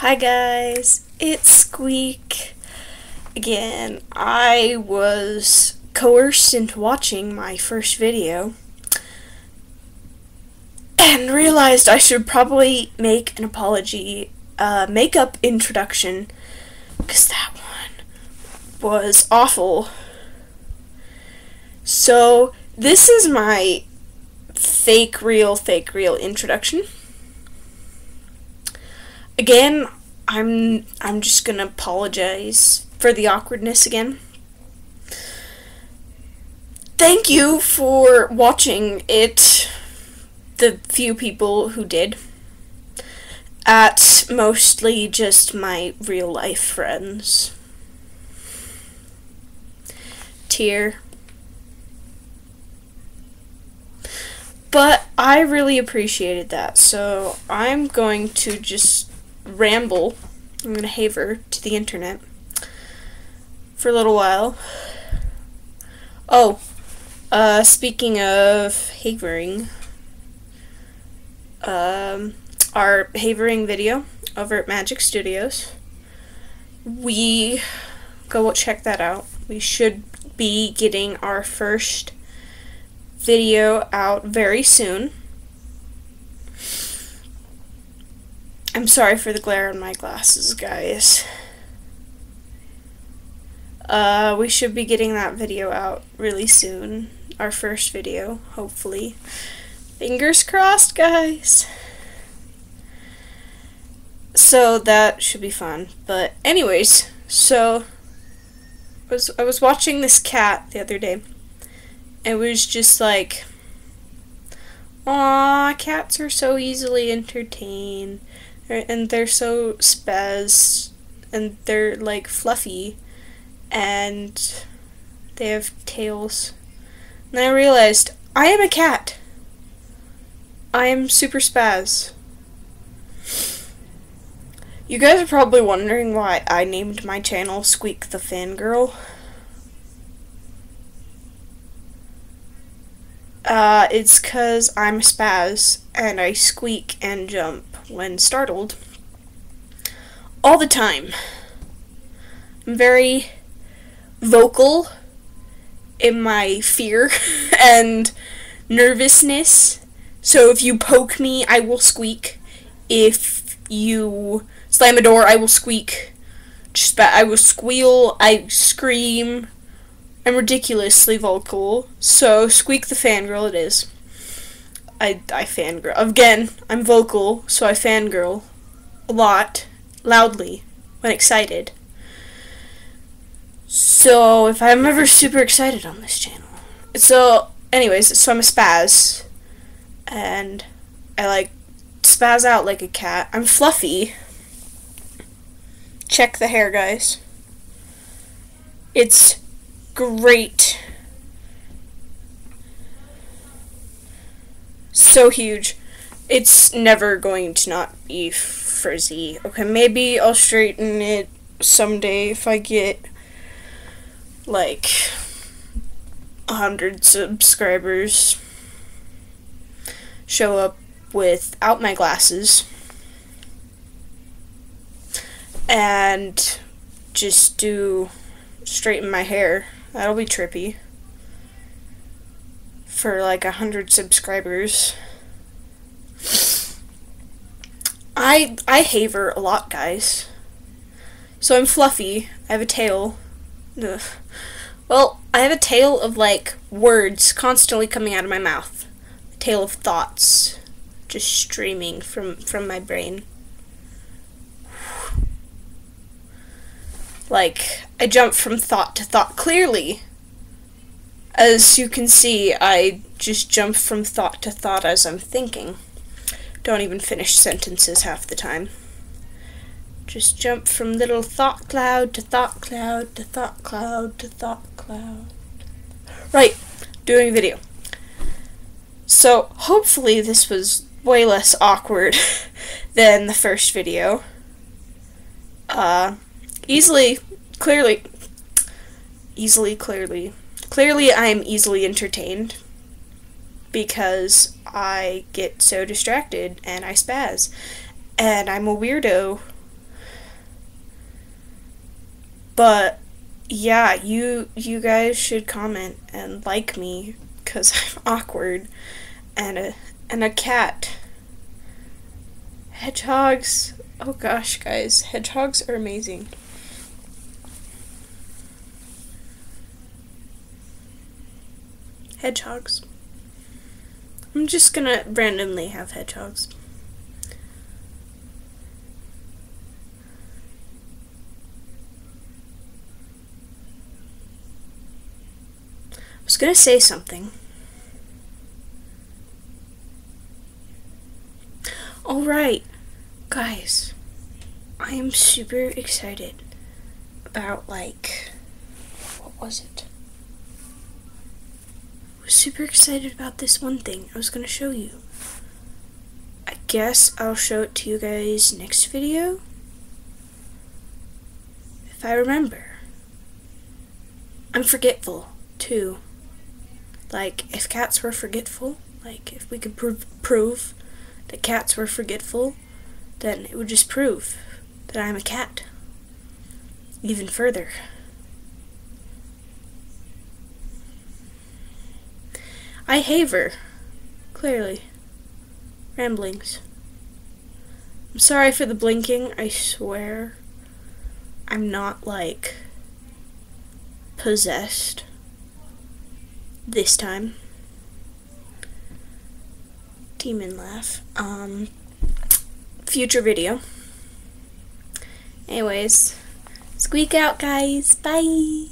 Hi guys, it's Squeak. Again, I was coerced into watching my first video and realized I should probably make an apology, makeup introduction, because that one was awful. So, this is my fake real introduction. Again, I'm just gonna apologize for the awkwardness again. Thank you for watching it, the few people who did. At mostly just my real life friends. Tear. But I really appreciated that, so I'm going to just ramble. I'm gonna haver to the internet for a little while. Oh, speaking of havering, our havering video over at Magic Studios, we go check that out. We should be getting our first video out very soon. I'm sorry for the glare on my glasses, guys. We should be getting that video out really soon. Our first video, hopefully. Fingers crossed, guys. So that should be fun. But anyways, so I was watching this cat the other day. It was just like, aw, cats are so easily entertained. And they're so spaz, and they're like fluffy, and they have tails. And I realized, I am a cat. I am super spaz. You guys are probably wondering why I named my channel Squeak the Fangirl. It's 'cause I'm a spaz, and I squeak and jump when startled all the time. I'm very vocal in my fear and nervousness, so if you poke me, I will squeak. If you slam a door, I will squeak. I will squeal, I scream. I'm ridiculously vocal, so Squeak the Fangirl it is. I fangirl. Again, I'm vocal, so I fangirl a lot, loudly, when excited. So, if I'm ever super excited on this channel. So, anyways, so I'm a spaz, and I like spaz out like a cat. I'm fluffy. Check the hair, guys. It's great. So huge. It's never going to not be frizzy. Okay, maybe I'll straighten it someday if I get like 100 subscribers. Show up without my glasses and just straighten my hair. That'll be trippy. For like 100 subscribers. I haver a lot, guys. So I'm fluffy. I have a tail. Ugh. Well, I have a tail of like words constantly coming out of my mouth. A tail of thoughts just streaming from my brain. Like, I jump from thought to thought clearly. As you can see, I just jump from thought to thought as I'm thinking. Don't even finish sentences half the time. Just jump from little thought cloud to thought cloud to thought cloud to thought cloud. Right, doing a video. So, hopefully this was way less awkward than the first video. Clearly, I am easily entertained because I get so distracted and I spaz. And I'm a weirdo But yeah, you guys should comment and like me because I'm awkward and a cat. Hedgehogs. Oh gosh, guys, hedgehogs are amazing. Hedgehogs. I'm just gonna randomly have hedgehogs. I was gonna say something. Alright, guys, I am super excited about, like, what was it? I was super excited about this one thing I was gonna show you. I guess I'll show it to you guys next video, if I remember. I'm forgetful, too. Like, if cats were forgetful, like, if we could prove that cats were forgetful, then it would just prove that I'm a cat. Even further. I haver. Clearly. Ramblings. I'm sorry for the blinking, I swear. I'm not, like, possessed. This time. Demon laugh. Future video. Anyways, squeak out, guys. Bye.